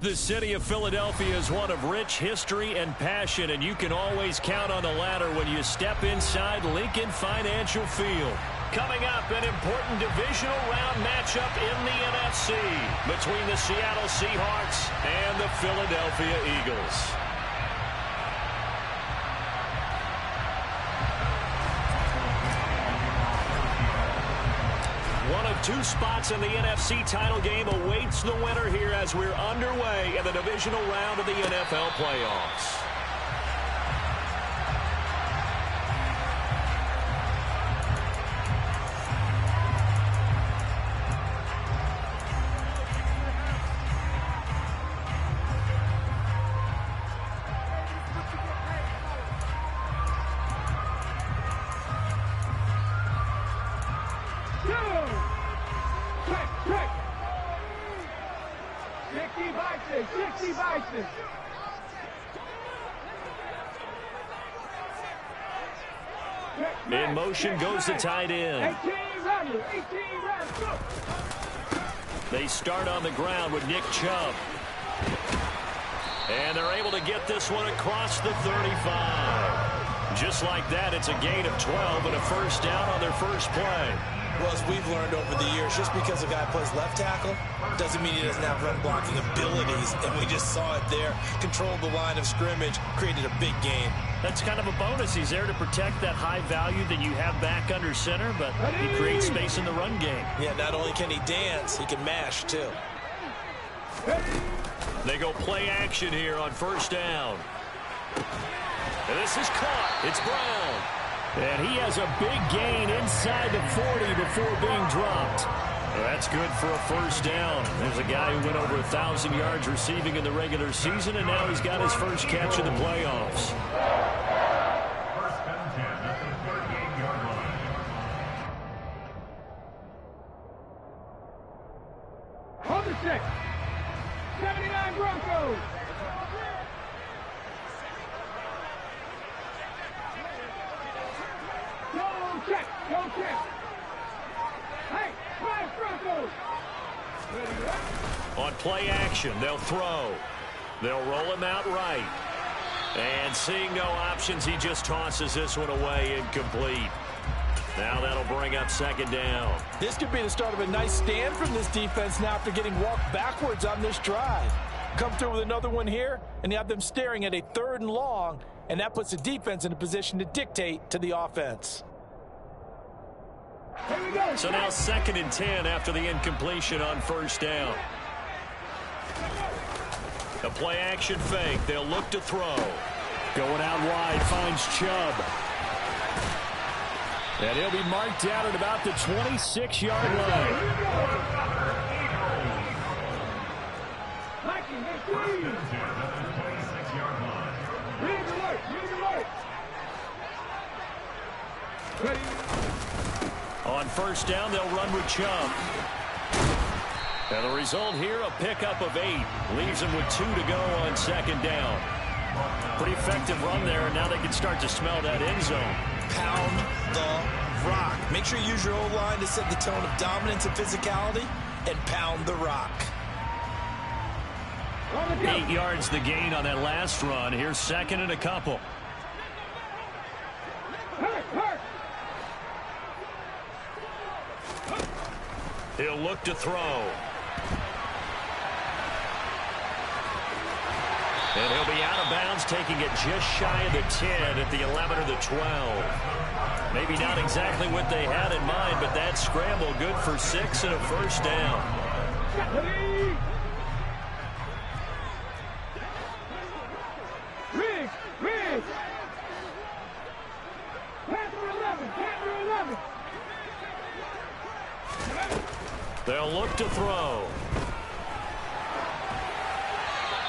The city of Philadelphia is one of rich history and passion, and you can always count on the ladder when you step inside Lincoln Financial Field. Coming up, an important divisional round matchup in the NFC between the Seattle Seahawks and the Philadelphia Eagles. One of two spots in the NFC title game awaits the winner here as we're underway in the divisional round of the NFL playoffs. In motion goes the tight end. They start on the ground with Nick Chubb. And they're able to get this one across the 35. Just like that, it's a gain of 12 and a first down on their first play. Well, as we've learned over the years, just because a guy plays left tackle doesn't mean he doesn't have run blocking abilities. And we just saw it there. Controlled the line of scrimmage, created a big gain. That's kind of a bonus. He's there to protect that high value that you have back under center, but he creates space in the run game. Yeah, not only can he dance, he can mash, too. They go play action here on first down. And this is caught. It's Brown. And he has a big gain inside the 40 before being dropped. Well, that's good for a first down. There's a guy who went over 1,000 yards receiving in the regular season, and now he's got his first catch in the playoffs. First and 10 at the 38-yard line. Hold the stick. 79 Broncos. Go check. Hey, flash Broncos. On play action, they'll throw. They'll roll him out right. And seeing no options, he just tosses this one away incomplete. Now that'll bring up second down. This could be the start of a nice stand from this defense now after getting walked backwards on this drive. Come through with another one here, and you have them staring at a 3rd and long, and that puts the defense in a position to dictate to the offense. So now 2nd and 10 after the incompletion on first down. A play action fake. They'll look to throw. Going out wide, finds Chubb. And he'll be marked down at about the 26-yard line. On first down, they'll run with Chubb. And the result here, a pickup of 8. Leaves them with 2 to go on second down. Pretty effective run there, and now they can start to smell that end zone. Pound the rock. Make sure you use your O-line to set the tone of dominance and physicality, and pound the rock. 8 yards the gain on that last run. Here's 2nd and a couple. He'll look to throw. And he'll be out of bounds, taking it just shy of the 10 at the 11 or the 12. Maybe not exactly what they had in mind, but that scramble good for 6 and a first down.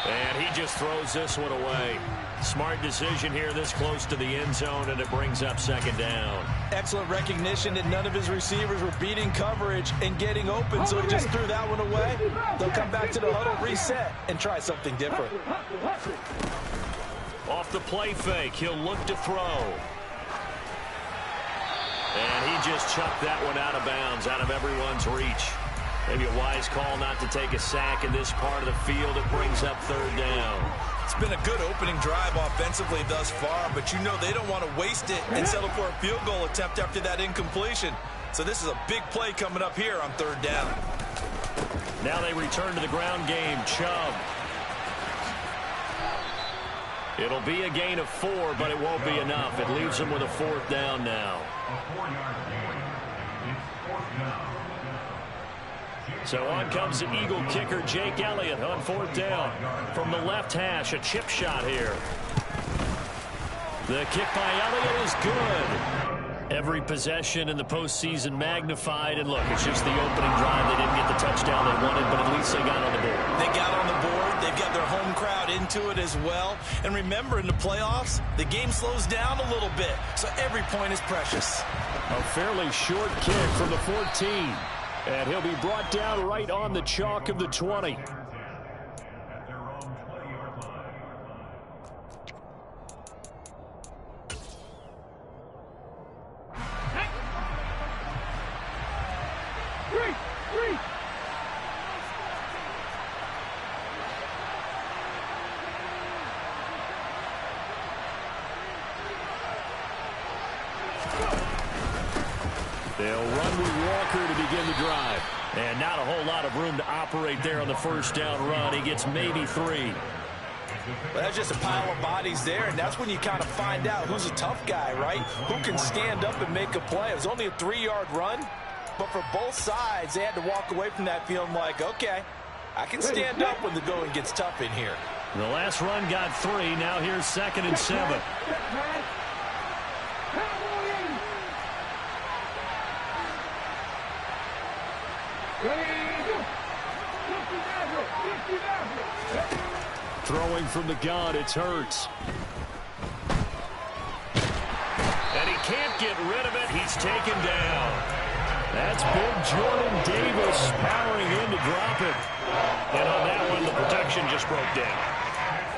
And he just throws this one away. Smart decision here this close to the end zone, and it brings up second down. Excellent recognition that none of his receivers were beating coverage and getting open, so he just threw that one away. They'll come back to the huddle, reset, and try something different. Off the play fake, he'll look to throw. And he just chucked that one out of bounds, out of everyone's reach. Maybe a wise call not to take a sack in this part of the field. It brings up third down. It's been a good opening drive offensively thus far, but you know they don't want to waste it and settle for a field goal attempt after that incompletion. So this is a big play coming up here on third down. Now they return to the ground game. Chubb. It'll be a gain of 4, but it won't be enough. It leaves them with a fourth down now. A 4-yard gain. It's fourth down. So on comes the Eagle kicker, Jake Elliott, on fourth down. From the left hash, a chip shot here. The kick by Elliott is good. Every possession in the postseason magnified. And look, it's just the opening drive. They didn't get the touchdown they wanted, but at least they got on the board. They got on the board. They've got their home crowd into it as well. And remember, in the playoffs, the game slows down a little bit. So every point is precious. A fairly short kick from the 14. And he'll be brought down right on the chalk of the 20. At their own 20-yard line. Three. They'll run with Walker to begin the drive. And not a whole lot of room to operate there on the first down run. He gets maybe 3. Well, that's just a pile of bodies there, and that's when you kind of find out who's a tough guy, right? Who can stand up and make a play. It was only a 3-yard run, but for both sides, they had to walk away from that feeling like, okay, I can stand up when the going gets tough in here. The last run got 3. Now here's 2nd and 7. Throwing from the gun, it's Hurts. And he can't get rid of it. He's taken down. That's big Jordan Davis powering in to drop it. And on that one, the protection just broke down.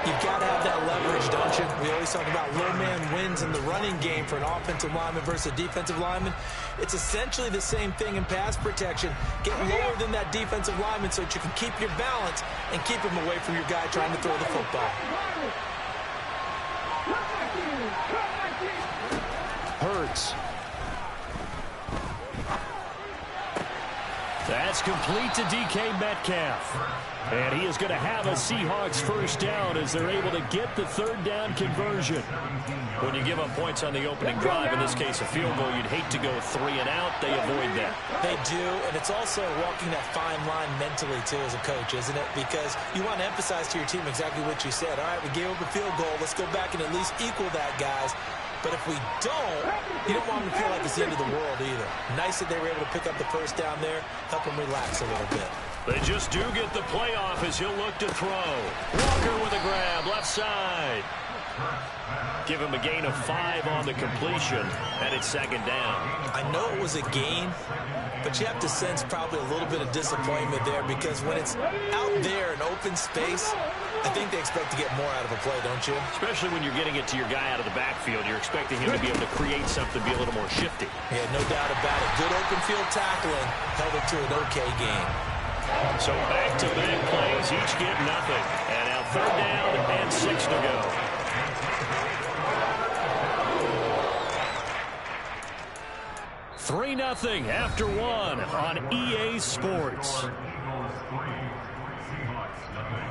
You've got to have that leverage, don't you? We always talk about low man wins in the running game for an offensive lineman versus a defensive lineman. It's essentially the same thing in pass protection. Get lower than that defensive lineman so that you can keep your balance and keep him away from your guy trying to throw the football. Hurts. That's complete to DK Metcalf. And he is going to have a Seahawks first down as they're able to get the third down conversion. When you give up points on the opening drive, in this case a field goal, you'd hate to go 3 and out. They avoid that. They do, and it's also walking that fine line mentally, too, as a coach, isn't it? Because you want to emphasize to your team exactly what you said. All right, we gave up a field goal. Let's go back and at least equal that, guys. But if we don't, you don't want them to feel like it's the end of the world either. Nice that they were able to pick up the first down there, help them relax a little bit. They just do get the playoff as he'll look to throw. Walker with a grab, left side. Give him a gain of 5 on the completion, and it's second down. I know it was a gain, but you have to sense probably a little bit of disappointment there because when it's out there in open space, I think they expect to get more out of a play, don't you? Especially when you're getting it to your guy out of the backfield. You're expecting him to be able to create something, be a little more shifty. Yeah, no doubt about it. Good open field tackling held it to an okay game. So back-to-back plays, each get nothing. And now third down and 6 to go. Three 0 after 1 on EA Sports. Eagles 3, Seahawks nothing.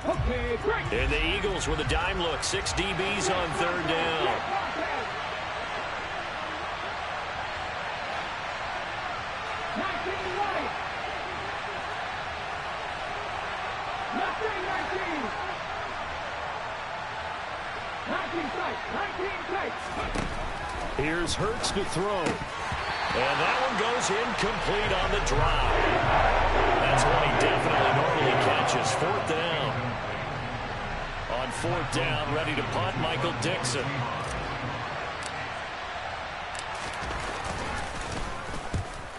Okay, great. And the Eagles with a dime look. 6 DBs on third down. Nothing, 19. 19 sight. Here's Hurts to throw. And that one goes incomplete on the drive. That's one he definitely normally catches. 4th down. On 4th down, ready to punt, Michael Dixon.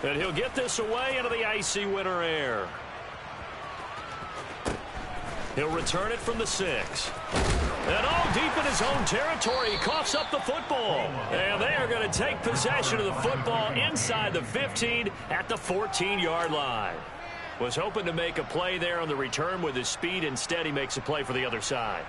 And he'll get this away into the icy winter air. He'll return it from the 6. And all deep in his own territory, he coughs up the football. And they are going to take possession of the football inside the 15 at the 14-yard line. Was hoping to make a play there on the return with his speed. Instead, he makes a play for the other side.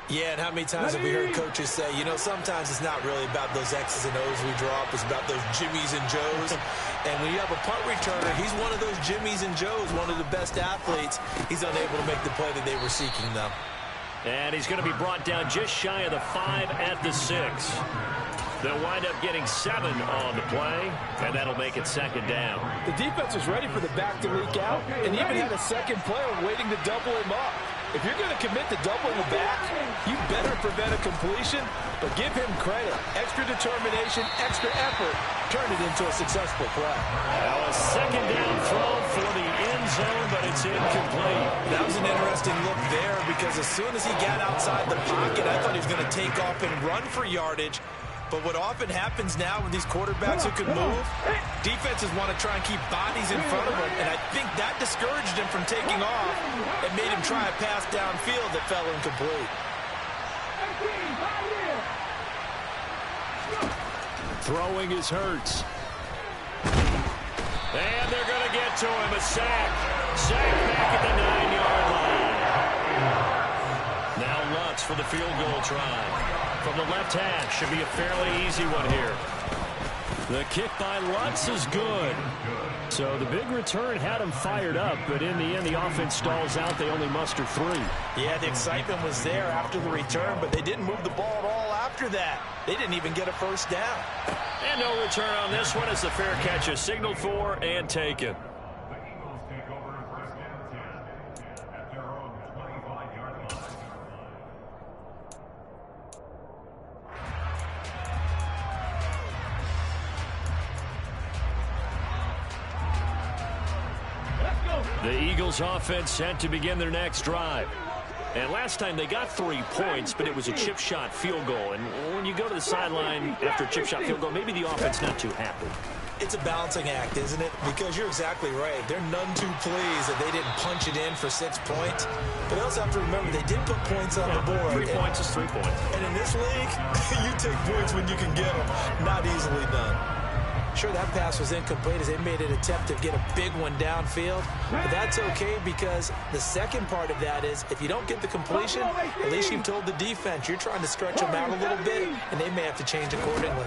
Yeah, and how many times have we heard coaches say, you know, sometimes it's not really about those X's and O's we drop. It's about those Jimmies and Joes. And when you have a punt returner, he's one of those Jimmies and Joes, one of the best athletes. He's unable to make the play that they were seeking, though. And he's going to be brought down just shy of the 5 at the 6. They'll wind up getting 7 on the play, and that'll make it 2nd down. The defense was ready for the back to leak out, and even had a second player waiting to double him up. If you're going to commit to doubling the back, you better prevent a completion, but give him credit. Extra determination, extra effort, turn it into a successful play. Now a 2nd down throw for the end zone, but it's incomplete. That was an interesting look there because as soon as he got outside the pocket, I thought he was going to take off and run for yardage. But what often happens now with these quarterbacks who can move, defenses want to try and keep bodies in front of them, and I think that discouraged him from taking off and made him try a pass downfield that fell incomplete. Throwing is Hurts. And they're going to get to him. A sack. Sack back at the 9-yard line. Now Lutz for the field goal try. From the left hash, should be a fairly easy one here. The kick by Lutz is good. So the big return had him fired up, but in the end, the offense stalls out. They only muster 3. Yeah, the excitement was there after the return, but they didn't move the ball at all after that. They didn't even get a first down. And no return on this one as the fair catch is signaled for and taken. The Eagles take over to 1st and 10 at their own 25-yard line. The Eagles offense set to begin their next drive. And last time they got 3 points, but it was a chip shot field goal. And when you go to the sideline after a chip shot field goal, maybe the offense not too happy. It's a balancing act, isn't it? Because you're exactly right. They're none too pleased that they didn't punch it in for 6 points. But they also have to remember they did put points on the board. 3 points is 3 points. And in this league, you take points when you can get them. Not easily done. Sure, that pass was incomplete as they made an attempt to get a big one downfield. But that's okay because the second part of that is if you don't get the completion, at least you've told the defense you're trying to stretch them out a little bit, and they may have to change accordingly.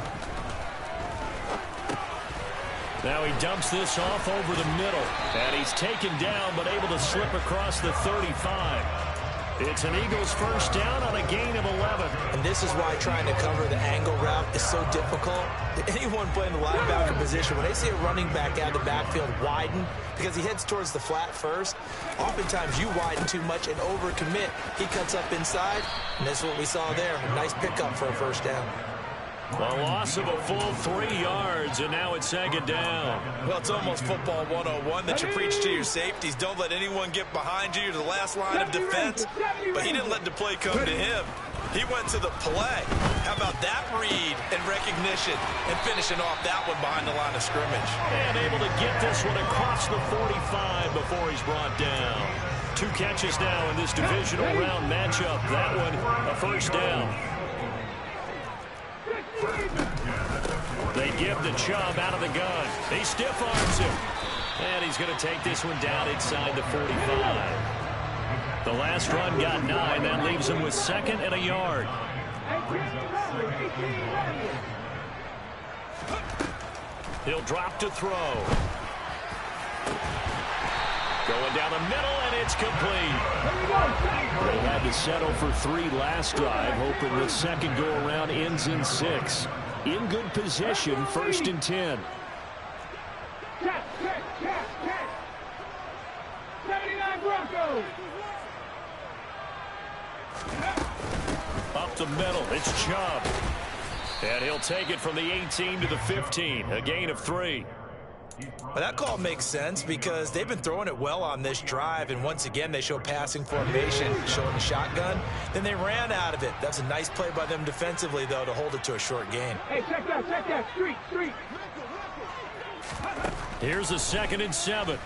Now he dumps this off over the middle. And he's taken down but able to slip across the 35. It's an Eagles first down on a gain of 11. And this is why trying to cover the angle route is so difficult. Anyone playing the linebacker position, when they see a running back out of the backfield widen, because he heads towards the flat first, oftentimes you widen too much and overcommit. He cuts up inside, and this is what we saw there. A nice pickup for a first down. A loss of a full 3 yards, and now it's 2nd down. Well, it's almost football 101 that you preach to your safeties. Don't let anyone get behind you. You're the last line of defense. But he didn't let the play come to him. He went to the play. How about that read and recognition and finishing off that one behind the line of scrimmage. And able to get this one across the 45 before he's brought down. 2 catches now in this divisional round matchup. That one, a first down. They give the Chubb out of the gun. He stiff arms him. And he's going to take this one down inside the 45. The last run got 9. That leaves him with 2nd and a yard. He'll drop to throw. Going down the middle, and it's complete. They had to settle for 3 last drive, hoping the second go-around ends in 6. In good position, 1st and 10. 79 Broncos. Up the middle. It's Chubb. And he'll take it from the 18 to the 15, a gain of 3. Well, that call makes sense because they've been throwing it well on this drive, and once again they show passing formation, showing the shotgun. Then they ran out of it. That's a nice play by them defensively, though, to hold it to a short gain. Hey, check that, street. Here's a 2nd and 7.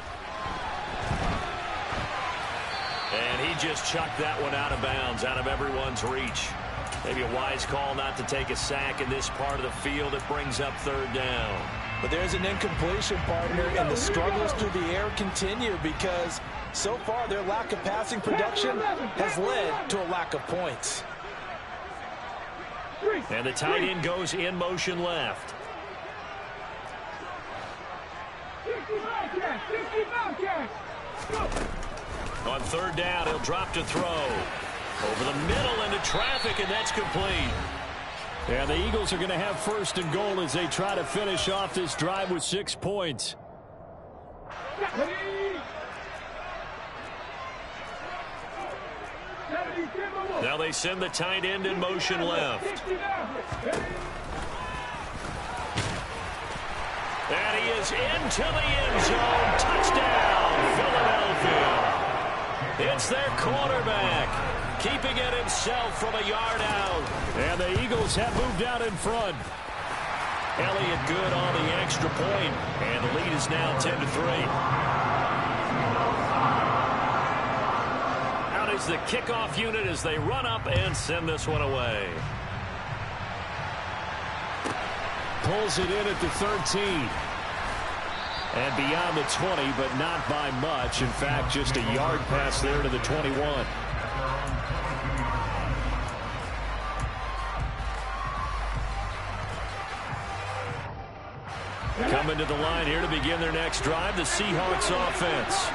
And he just chucked that one out of bounds, out of everyone's reach. Maybe a wise call not to take a sack in this part of the field. It brings up 3rd down. But there's an incompletion, partner, and the struggles through the air continue because so far their lack of passing production has led to a lack of points. And the tight end goes in motion left. On 3rd down, he'll drop to throw. Over the middle into traffic, and that's complete. And the Eagles are going to have 1st and goal as they try to finish off this drive with 6 points. Now they send the tight end in motion left. And he is into the end zone. Touchdown, Philadelphia. It's their quarterback, keeping it himself from a yard out. And the Eagles have moved out in front. Elliott good on the extra point, and the lead is now 10-3. Out is the kickoff unit as they run up and send this one away. Pulls it in at the 13. And beyond the 20, but not by much. In fact, just a yard pass there to the 21. Coming to the line here to begin their next drive, the Seahawks offense.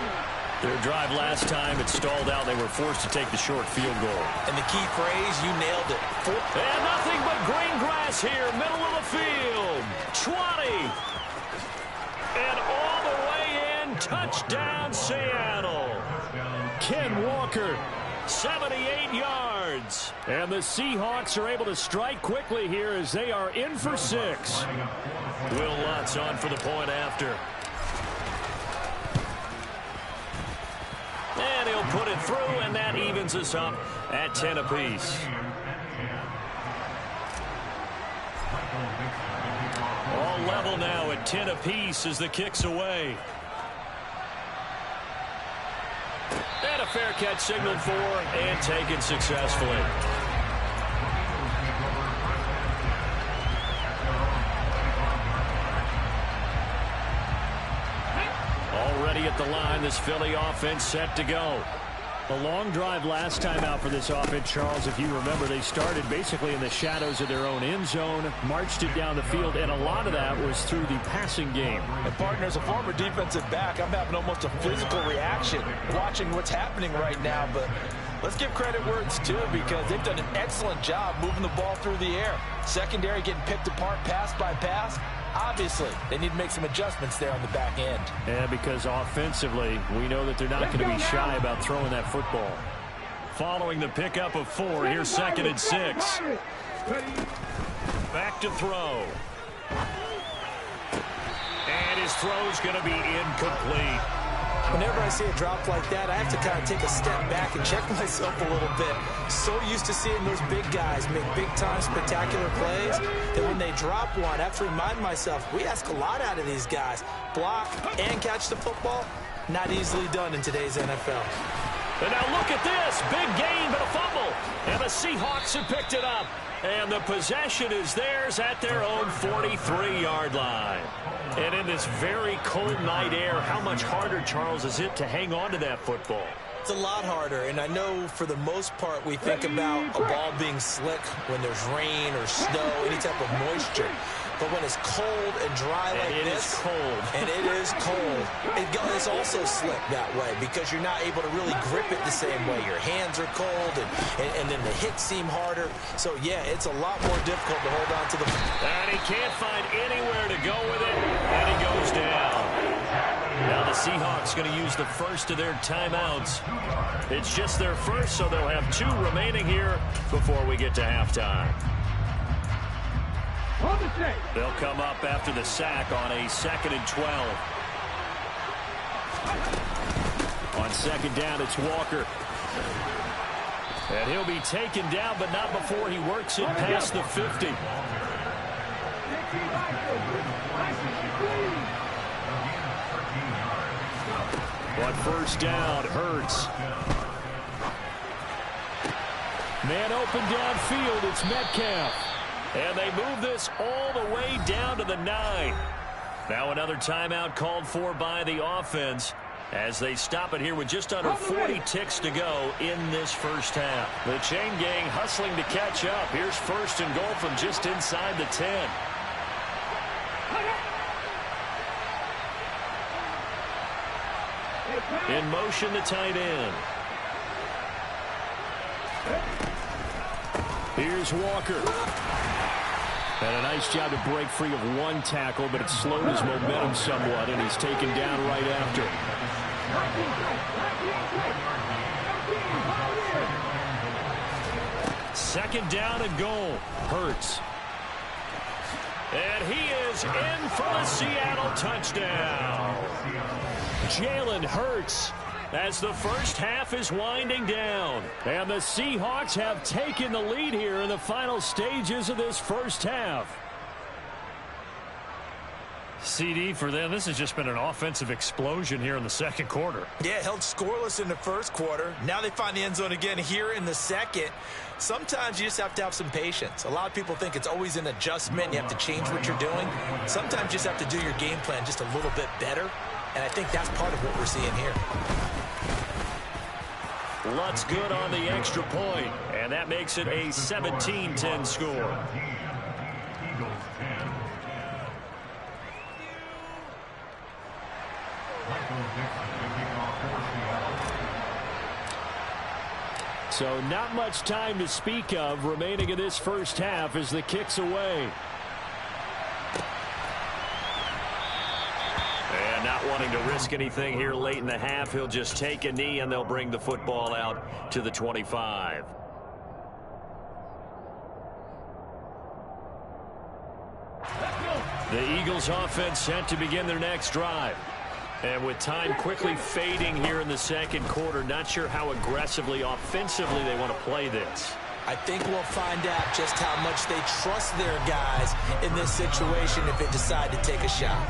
Their drive last time, it stalled out. They were forced to take the short field goal. And the key phrase, you nailed it. And nothing but green grass here, middle of the field. 20. And all the way in, touchdown Seattle. Ken Walker, 78 yards. And the Seahawks are able to strike quickly here as they are in for 6. Will Lutz on for the point after. And he'll put it through, and that evens us up at 10 apiece. All level now at 10 apiece as the kick's away. And a fair catch signaled for and taken successfully. Already at the line, this Philly offense set to go. A long drive last time out for this offense, Charles. If you remember, they started basically in the shadows of their own end zone, marched it down the field, and a lot of that was through the passing game. And, partner, as a former defensive back, I'm having almost a physical reaction watching what's happening right now. But let's give credit where it's due because they've done an excellent job moving the ball through the air. Secondary getting picked apart pass by pass. Obviously, they need to make some adjustments there on the back end. Yeah, because offensively, we know that they're not going to be shy about throwing that football. Following the pickup of 4, here's 2nd and 6. Back to throw. And his throw's going to be incomplete. Whenever I see a drop like that, I have to kind of take a step back and check myself a little bit. So used to seeing those big guys make big-time spectacular plays that when they drop one, I have to remind myself, we ask a lot out of these guys. Block and catch the football, not easily done in today's NFL. And now look at this. Big gain, but a fumble. And the Seahawks have picked it up. And the possession is theirs at their own 43-yard line. And in this very cold night air, how much harder, Charles, is it to hang on to that football? It's a lot harder, and I know for the most part we think about a ball being slick when there's rain or snow, any type of moisture. But when it's cold and dry like this, it is cold. And it is cold, it's also slick that way because you're not able to really grip it the same way. Your hands are cold, and then the hits seem harder. So, yeah, it's a lot more difficult to hold on to the... And he can't find anywhere to go with it, and he goes down. Now the Seahawks going to use the first of their timeouts. It's just their first, so they'll have 2 remaining here before we get to halftime. They'll come up after the sack on a 2nd and 12. On 2nd down, it's Walker. And he'll be taken down, but not before he works it past the 50. On 1st down, Hurts. Man open downfield, it's Metcalf. And they move this all the way down to the 9. Now another timeout called for by the offense as they stop it here with just under 40 ticks to go in this first half. The chain gang hustling to catch up. Here's 1st and goal from just inside the 10. In motion, the tight end. Here's Walker. And a nice job to break free of 1 tackle, but it slowed his momentum somewhat, and he's taken down right after. Second down and goal. Hurts. And he is in for a Seattle touchdown. Jalen Hurts as the first half is winding down. And the Seahawks have taken the lead here in the final stages of this first half. CD, for them, this has just been an offensive explosion here in the second quarter. Yeah, held scoreless in the first quarter. Now they find the end zone again here in the second. Sometimes you just have to have some patience. A lot of people think it's always an adjustment. You have to change what you're doing. Sometimes you just have to do your game plan just a little bit better. And I think that's part of what we're seeing here. Lutz good on the extra point, and that makes it a 17-10 score. So not much time to speak of remaining in this first half as the kick's away. And not wanting to risk anything here late in the half, he'll just take a knee and they'll bring the football out to the 25. The Eagles offense set to begin their next drive. And with time quickly fading here in the second quarter, not sure how aggressively, offensively they want to play this. I think we'll find out just how much they trust their guys in this situation if they decide to take a shot.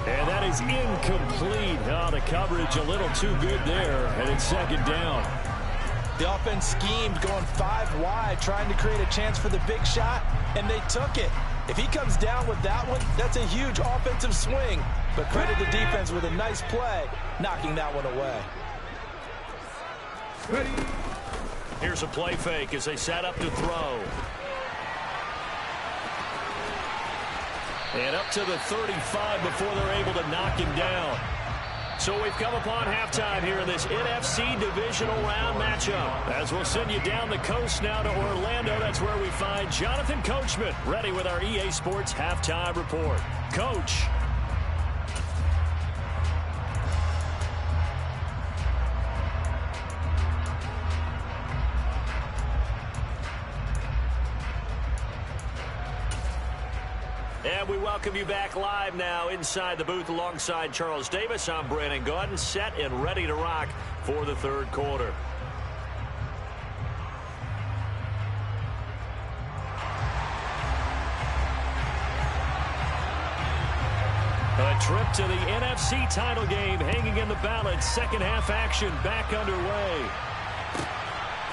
And that is incomplete. Oh, the coverage a little too good there, and it's second down. The offense schemed going 5 wide, trying to create a chance for the big shot, and they took it. If he comes down with that one, that's a huge offensive swing. But credit the defense with a nice play, knocking that one away. Here's a play fake as they set up to throw. And up to the 35 before they're able to knock him down. So we've come upon halftime here in this NFC Divisional Round matchup. As we'll send you down the coast now to Orlando, that's where we find Jonathan Coachman ready with our EA Sports Halftime Report. Coach. And we welcome you back live now inside the booth alongside Charles Davis. I'm Brandon Gaudin, set and ready to rock for the third quarter. A trip to the NFC title game hanging in the balance. Second half action back underway.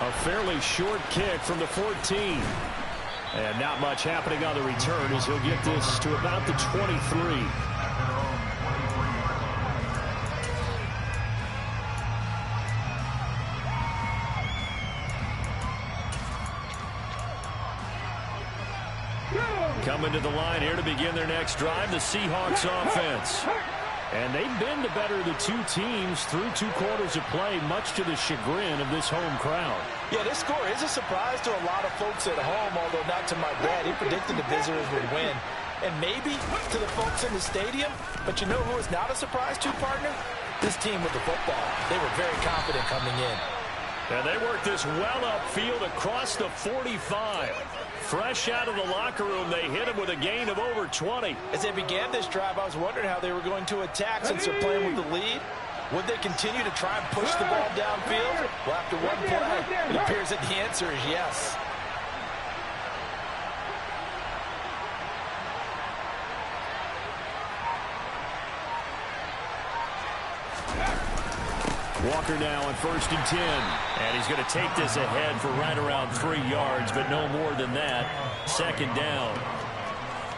A fairly short kick from the 14. And not much happening on the return as he'll get this to about the 23. Coming to the line here to begin their next drive, the Seahawks offense. And they've been the better of the two teams through 2 quarters of play, much to the chagrin of this home crowd. Yeah, this score is a surprise to a lot of folks at home, although not to my dad. He predicted the visitors would win. and maybe to the folks in the stadium. But you know who is not a surprise to, partner? This team with the football. They were very confident coming in. And they worked this well upfield across the 45. Fresh out of the locker room, they hit him with a gain of over 20. As they began this drive, I was wondering how they were going to attack since they're playing with the lead. Would they continue to try and push the ball downfield? Well, after one play, it appears that the answer is yes. Walker now on 1st and 10. And he's going to take this ahead for right around 3 yards, but no more than that. 2nd down.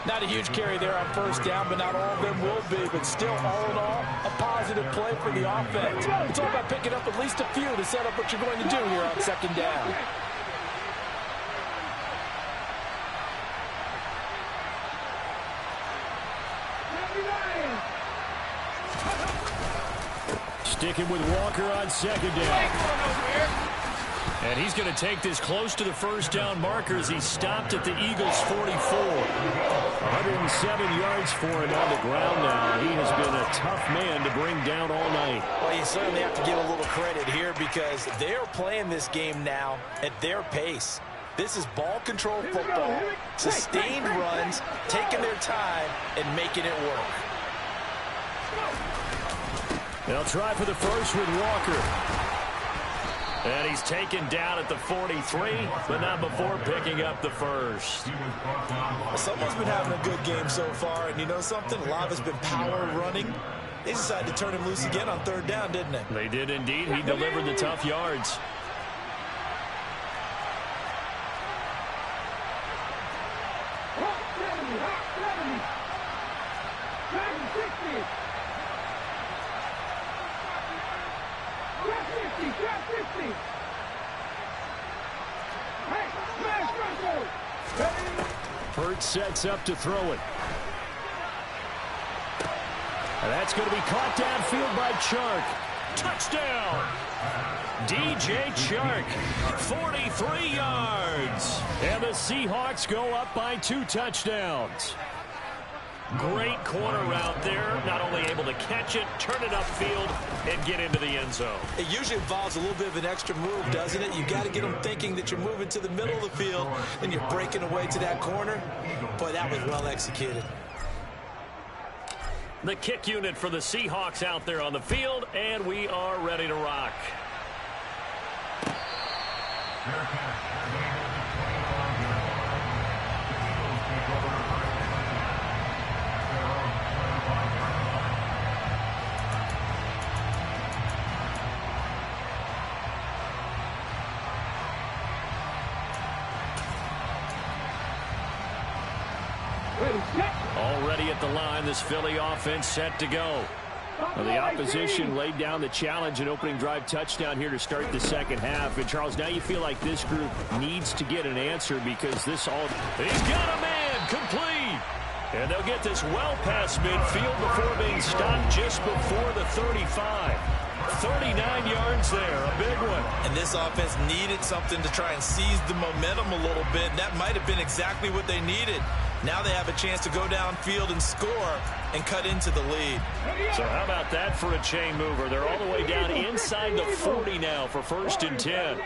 Not a huge carry there on 1st down, but not all of them will be. But still, all in all, a positive play for the offense. It's all about picking up at least a few to set up what you're going to do here on 2nd down. Sticking with Walker on 2nd down. And he's going to take this close to the 1st down marker as he stopped at the Eagles' 44. 107 yards for him on the ground now. He has been a tough man to bring down all night. Well, you certainly have to give a little credit here because they're playing this game now at their pace. This is ball control football, sustained runs, taking their time, and making it work. They'll try for the first with Walker. And he's taken down at the 43, but not before picking up the first. Someone's been having a good game so far, and you know something? A lot has been power running. They decided to turn him loose again on 3rd down, didn't they? They did indeed. He delivered the tough yards. Hurt sets up to throw it. And that's going to be caught downfield by Chark. Touchdown! DJ Chark, 43 yards. And the Seahawks go up by 2 touchdowns. Great corner route there. Not only able to catch it, turn it upfield, and get into the end zone. It usually involves a little bit of an extra move, doesn't it? You've got to get them thinking that you're moving to the middle of the field, and you're breaking away to that corner. Boy, that was well executed. The kick unit for the Seahawks out there on the field, and we are ready to rock. Already at the line, this Philly offense set to go. Well, the opposition laid down the challenge and opening drive touchdown here to start the 2nd half. And, Charles, now you feel like this group needs to get an answer because this all... He's got a man complete. And they'll get this well past midfield before being stopped just before the 35. 39 yards there, a big one. And this offense needed something to try and seize the momentum a little bit. And that might have been exactly what they needed. Now they have a chance to go downfield and score and cut into the lead. So how about that for a chain mover? They're all the way down inside the 40 now for 1st and 10.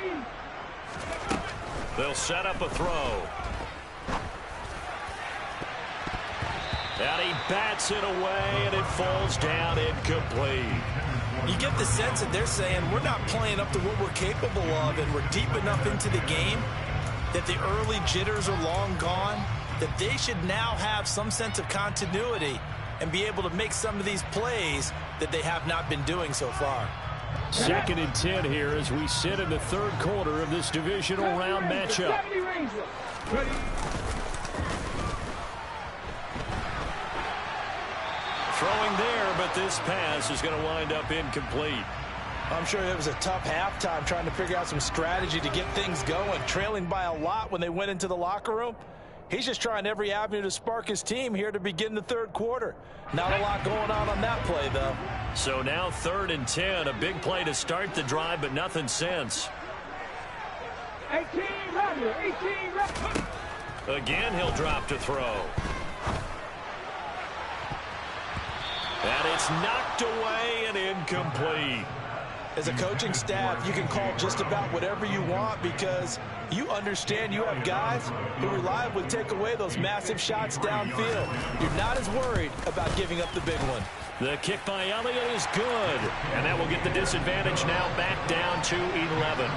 They'll set up a throw. And he bats it away, and it falls down incomplete. You get the sense that they're saying we're not playing up to what we're capable of, and we're deep enough into the game that the early jitters are long gone, that they should now have some sense of continuity and be able to make some of these plays that they have not been doing so far. 2nd and 10 here as we sit in the 3rd quarter of this divisional round matchup. Throwing there, but this pass is going to wind up incomplete. I'm sure it was a tough halftime trying to figure out some strategy to get things going, trailing by a lot when they went into the locker room. He's just trying every avenue to spark his team here to begin the 3rd quarter. Not a lot going on that play, though. So now 3rd and 10, a big play to start the drive, but nothing since. 18 right here, 18 right. Again, he'll drop to throw. And it's knocked away and incomplete. As a coaching staff, you can call just about whatever you want because you understand you have guys who reliably take away those massive shots downfield. You're not as worried about giving up the big one. The kick by Elliott is good. And that will get the disadvantage now back down to 11.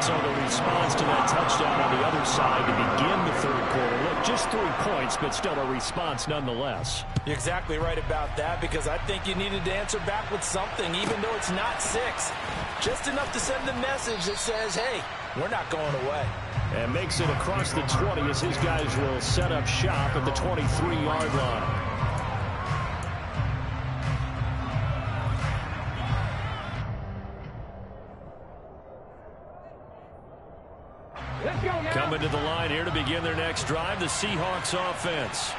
So the response to that touchdown on the other side to begin the third quarter. Look, just 3 points, but still a response nonetheless. You're exactly right about that because I think you needed to answer back with something, even though it's not 6. Just enough to send the message that says, hey, we're not going away. And makes it across the 20 as his guys will set up shop at the 23-yard line. Coming to the line here to begin their next drive, the Seahawks offense.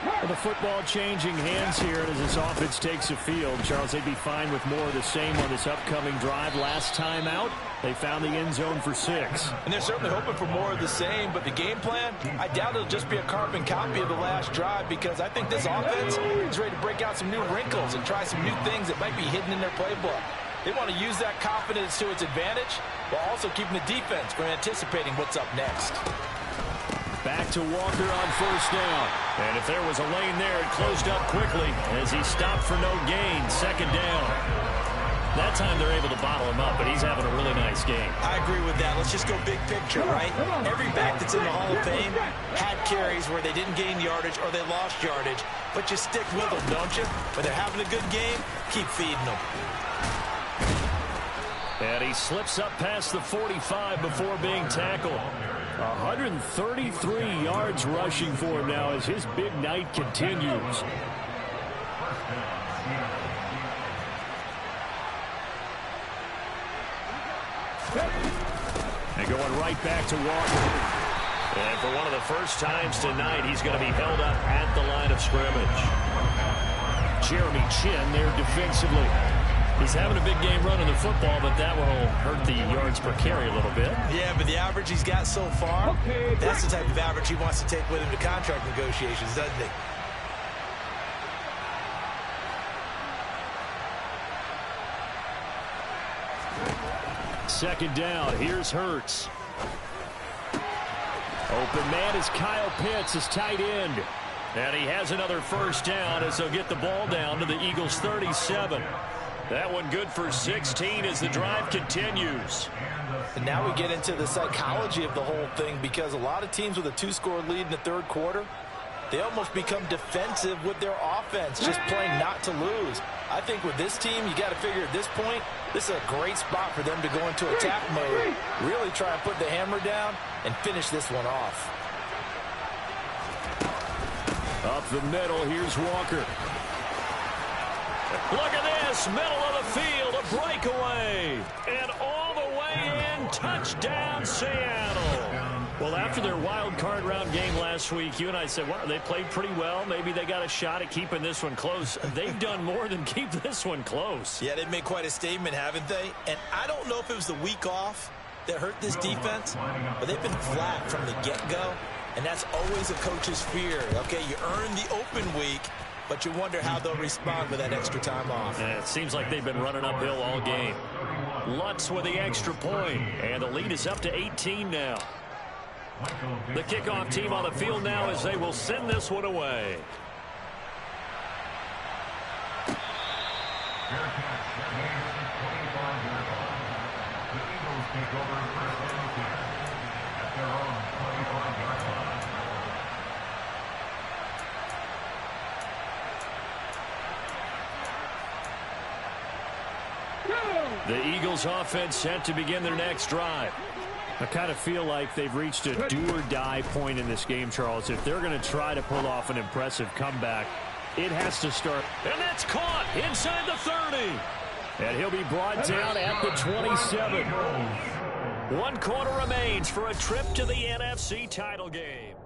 Well, the football changing hands here as this offense takes the field. Charles, they'd be fine with more of the same on this upcoming drive. Last time out, they found the end zone for 6. And they're certainly hoping for more of the same, but the game plan, I doubt it'll just be a carbon copy of the last drive because I think this offense is ready to break out some new wrinkles and try some new things that might be hidden in their playbook. They want to use that confidence to its advantage while also keeping the defense from anticipating what's up next. Back to Walker on first down. And if there was a lane there, it closed up quickly as he stopped for no gain. Second down. That time they're able to bottle him up, but he's having a really nice game. I agree with that. Let's just go big picture, right? Every back that's in the Hall of Fame had carries where they didn't gain yardage or they lost yardage, but you stick with them, don't you? When they're having a good game, keep feeding them. And he slips up past the 45 before being tackled. 133 yards rushing for him now as his big night continues. And going right back to Walker. And for one of the first times tonight, he's going to be held up at the line of scrimmage. Jeremy Chin there defensively. He's having a big game running the football, but that one will hurt the yards per carry a little bit. Yeah, but the average he's got so far, that's the type of average he wants to take with him to contract negotiations, doesn't he? Second down. Here's Hurts. Open man is Kyle Pitts, his tight end. And he has another first down as they'll get the ball down to the Eagles' 37. That one good for 16 as the drive continues. And now we get into the psychology of the whole thing because a lot of teams with a 2-score lead in the third quarter, they almost become defensive with their offense, just playing not to lose. I think with this team, you got to figure at this point, this is a great spot for them to go into attack mode, really try and put the hammer down and finish this one off. Up the middle, here's Walker. Look at this, middle of the field, a breakaway. And all the way in, touchdown Seattle. Well, after their wild card round game last week, you and I said, well, they played pretty well. Maybe they got a shot at keeping this one close. They've done more than keep this one close. Yeah, they've made quite a statement, haven't they? And I don't know if it was the week off that hurt this defense, but they've been flat from the get-go. And that's always a coach's fear. Okay, you earn the open week, but you wonder how they'll respond with that extra time off. Yeah, it seems like they've been running uphill all game. Lutz with the extra point, and the lead is up to 18 now. The kickoff team on the field now as they will send this one away. The Eagles offense set to begin their next drive. I kind of feel like they've reached a do-or-die point in this game, Charles. If they're going to try to pull off an impressive comeback, it has to start. And that's caught inside the 30. And he'll be brought down at the 27. 1 quarter remains for a trip to the NFC title game.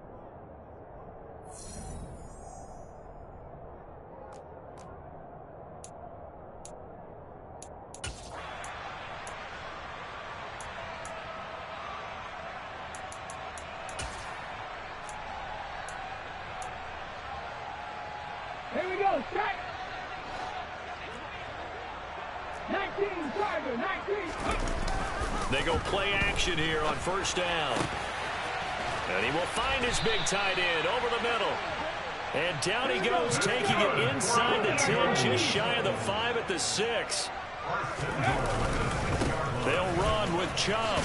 Here we go, strike. 19, Tiger, 19. They go play action here on first down. And he will find his big tight end over the middle. And down he goes, taking it inside the 10, just shy of the 5 at the 6. They'll run with Chubb.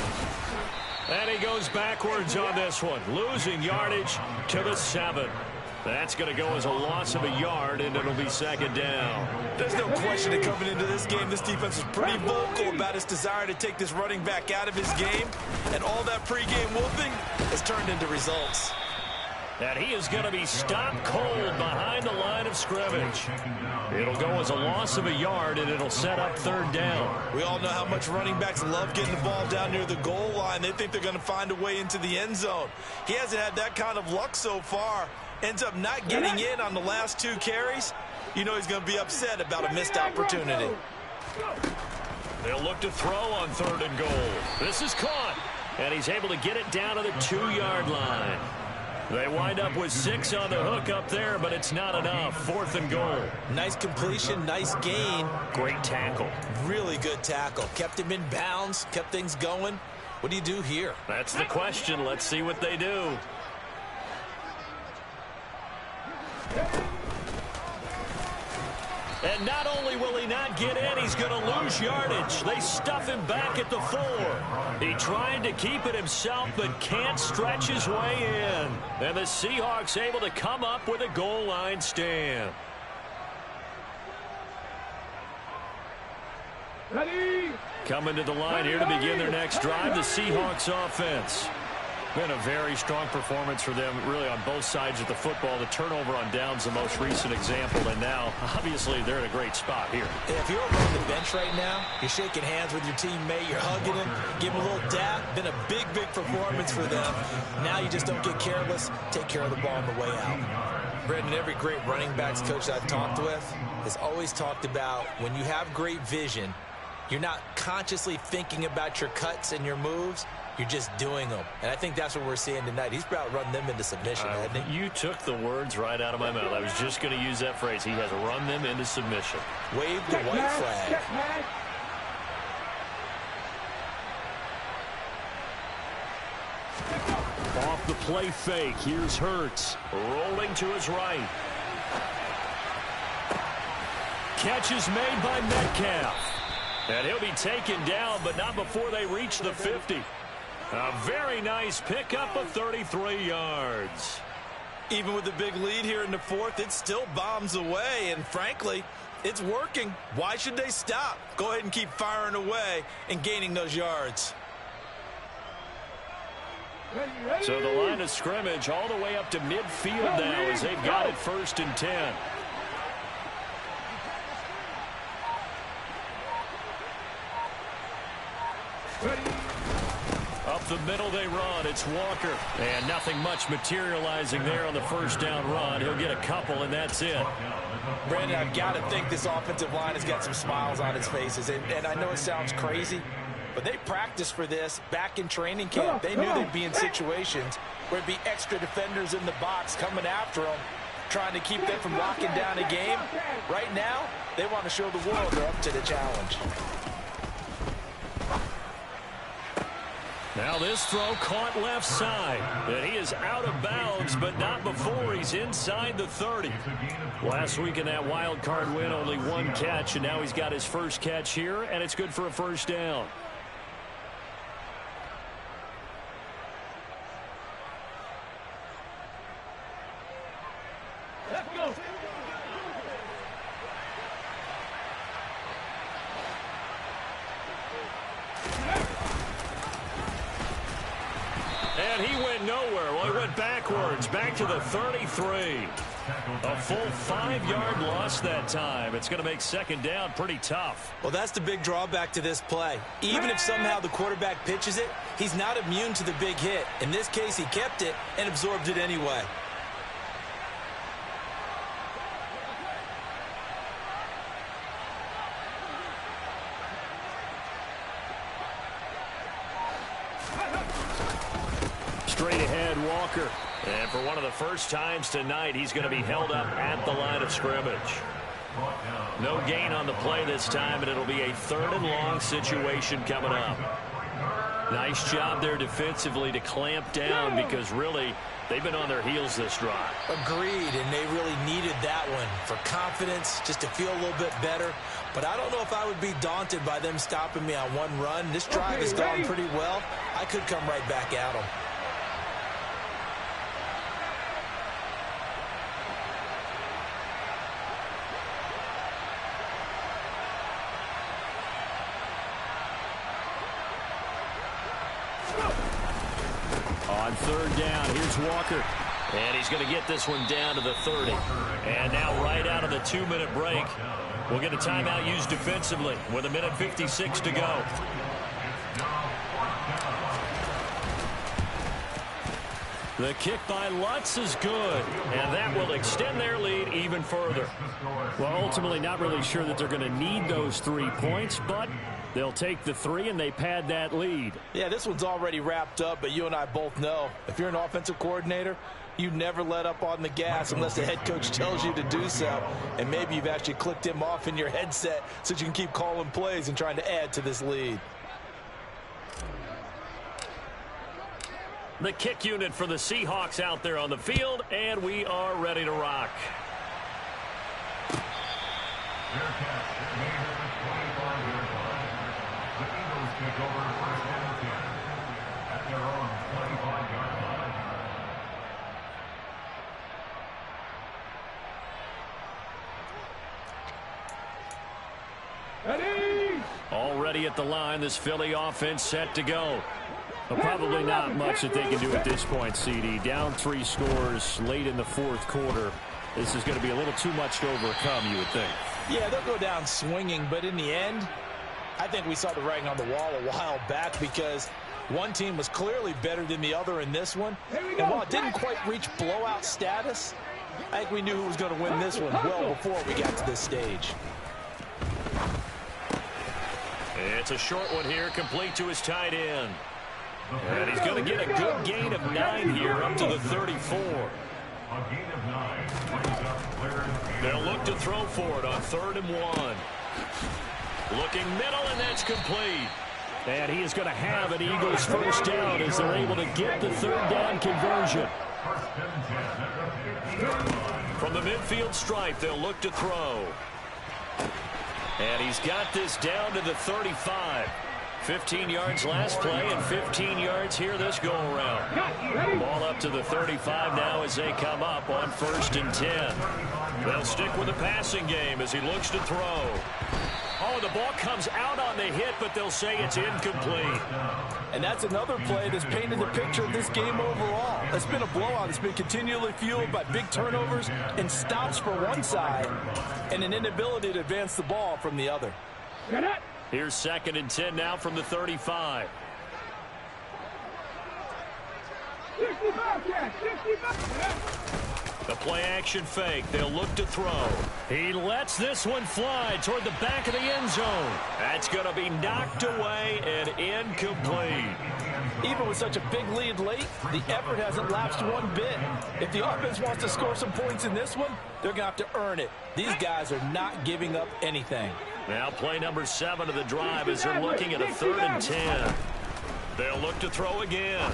And he goes backwards on this one, losing yardage to the 7. That's going to go as a loss of a yard, and it'll be second down. There's no question that coming into this game, this defense is pretty vocal about its desire to take this running back out of his game. And all that pregame whooping has turned into results. And he is going to be stopped cold behind the line of scrimmage. It'll go as a loss of a yard, and it'll set up third down. We all know how much running backs love getting the ball down near the goal line. They think they're going to find a way into the end zone. He hasn't had that kind of luck so far. Ends up not getting in on the last 2 carries. You know he's going to be upset about a missed opportunity. They'll look to throw on third and goal. This is caught, and he's able to get it down to the 2-yard line. They wind up with 6 on the hook up there, but it's not enough. Fourth and goal. Nice completion, nice gain. Great tackle. Really good tackle. Kept him in bounds, kept things going. What do you do here? That's the question. Let's see what they do. And not only will he not get in, he's going to lose yardage. They stuff him back at the 4. He tried to keep it himself, but can't stretch his way in. And the Seahawks able to come up with a goal line stand. Ready? Coming to the line here to begin their next drive, the Seahawks offense. Been a very strong performance for them, really, on both sides of the football. The turnover on downs, the most recent example, and now, obviously, they're in a great spot here. If you're on the bench right now, you're shaking hands with your teammate, you're hugging him, give him a little dap. Been a big, big performance for them. Now you just don't get careless. Take care of the ball on the way out. Brendan, every great running backs coach I've talked with has always talked about when you have great vision, you're not consciously thinking about your cuts and your moves. You're just doing them. And I think that's what we're seeing tonight. He's about to run them into submission, hasn't he? You took the words right out of my mouth. I was just going to use that phrase. He has run them into submission. Wave the white flag. Off the play fake. Here's Hurts. Rolling to his right. Catch is made by Metcalf. And he'll be taken down, but not before they reach the 50. A very nice pickup of 33 yards. Even with the big lead here in the 4th, it still bombs away. And frankly, it's working. Why should they stop? Go ahead and keep firing away and gaining those yards. So the line of scrimmage all the way up to midfield now as they've got it 1st and 10. Up the middle they run. It's Walker. And nothing much materializing there on the first down run. He'll get a couple, and that's it. Brandon, I've got to think this offensive line has got some smiles on its faces. And I know it sounds crazy, but they practiced for this back in training camp. They knew they'd be in situations where there'd be extra defenders in the box coming after them, trying to keep them from locking down a game. Right now, they want to show the world they're up to the challenge. Now this throw caught left side. And he is out of bounds, but not before he's inside the 30. Last week in that wild card win, only 1 catch, and now he's got his first catch here, and it's good for a first down. Let's go. And he went nowhere. Well, he went backwards, back to the 33. A full 5-yard loss that time. It's going to make second down pretty tough. Well, that's the big drawback to this play. Even if somehow the quarterback pitches it, he's not immune to the big hit. In this case, he kept it and absorbed it anyway. Straight ahead, Walker. And for one of the first times tonight, he's going to be held up at the line of scrimmage. No gain on the play this time, and it'll be a 3rd and long situation coming up. Nice job there defensively to clamp down because really they've been on their heels this drive. Agreed, and they really needed that one for confidence, just to feel a little bit better. But I don't know if I would be daunted by them stopping me on one run. This drive has gone pretty well. I could come right back at them. On 3rd down, here's Walker. And he's going to get this one down to the 30. And now right out of the 2-minute break, we'll get a timeout used defensively with 1:56 to go. The kick by Lutz is good, and that will extend their lead even further. Well, ultimately not really sure that they're going to need those 3 points, but they'll take the 3 and they pad that lead. Yeah, this one's already wrapped up, but you and I both know if you're an offensive coordinator, you never let up on the gas unless the head coach tells you to do so. And maybe you've actually clicked him off in your headset so you can keep calling plays and trying to add to this lead. The kick unit for the Seahawks out there on the field, and we are ready to rock. Fair catch made at the 25-yard line. The Eagles take over 1st and 10 at their own 25-yard line. Ready? Already at the line, this Philly offense set to go. Well, probably not much that they can do at this point, CD. Down 3 scores late in the 4th quarter. This is going to be a little too much to overcome, you would think. Yeah, they'll go down swinging, but in the end, I think we saw the writing on the wall a while back because one team was clearly better than the other in this one. And while it didn't quite reach blowout status, I think we knew who was going to win this one well before we got to this stage. It's a short one here, complete to his tight end. And he's going to get a good gain of 9 here, up to the 34. A gain of 9 brings up third. They'll look to throw for it on 3rd and 1. Looking middle, and that's complete. And he is going to have an Eagles 1st down as they're able to get the 3rd down conversion. From the midfield stripe, they'll look to throw. And he's got this down to the 35. 15 yards last play and 15 yards here this go-around. Ball up to the 35 now as they come up on 1st and 10. They'll stick with the passing game as he looks to throw. Oh, the ball comes out on the hit, but they'll say it's incomplete. And that's another play that's painted the picture of this game overall. It's been a blowout. It's been continually fueled by big turnovers and stops for one side and an inability to advance the ball from the other. Here's 2nd and 10 now from the 35. 65 catch, 65. The play-action fake. They'll look to throw. He lets this one fly toward the back of the end zone. That's going to be knocked away and incomplete. Even with such a big lead late, the effort hasn't lapsed one bit. If the offense wants to score some points in this one, they're going to have to earn it. These guys are not giving up anything. Now play number 7 of the drive as they're looking at a 3rd and 10. They'll look to throw again.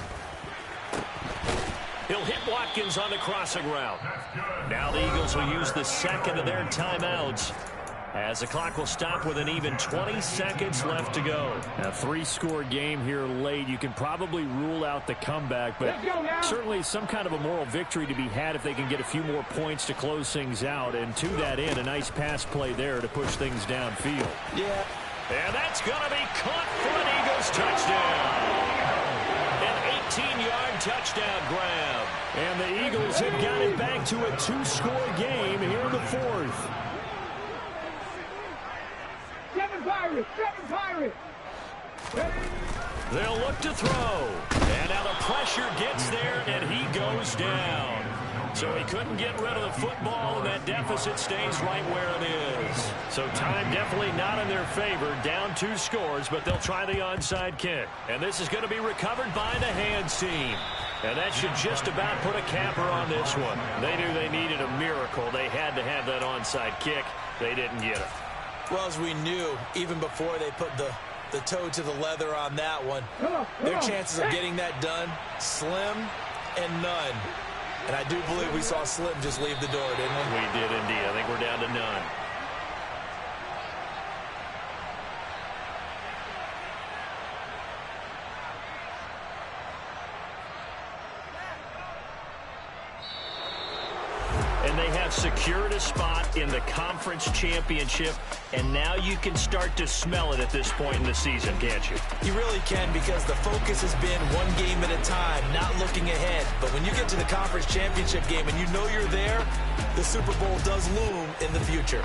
He'll hit Watkins on the crossing route. Now the Eagles will use the 2nd of their timeouts as the clock will stop with an even 20 seconds left to go. A 3-score game here late. You can probably rule out the comeback, but certainly some kind of a moral victory to be had if they can get a few more points to close things out. And to that end, a nice pass play there to push things downfield. Yeah. And that's going to be caught for an Eagles touchdown. An 18-yard touchdown grab. And the Eagles have got it back to a 2-score game here in the 4th. 7 Pirates, 7 Pirates. They'll look to throw. And now the pressure gets there, and he goes down. So he couldn't get rid of the football, and that deficit stays right where it is. So time definitely not in their favor. Down 2 scores, but they'll try the onside kick. And this is going to be recovered by the hands team. And that should just about put a capper on this one. They knew they needed a miracle. They had to have that onside kick. They didn't get it. Well, as we knew, even before they put the toe to the leather on that one, their chances of getting that done, slim and none. And I do believe we saw Slim just leave the door, didn't we? We did indeed. I think we're down to none. And they have secured a spot in the conference championship, and now you can start to smell it at this point in the season, can't you? You really can, because the focus has been one game at a time, not looking ahead. But when you get to the conference championship game and you know you're there, the Super Bowl does loom in the future.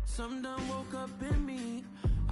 Some done woke up in me.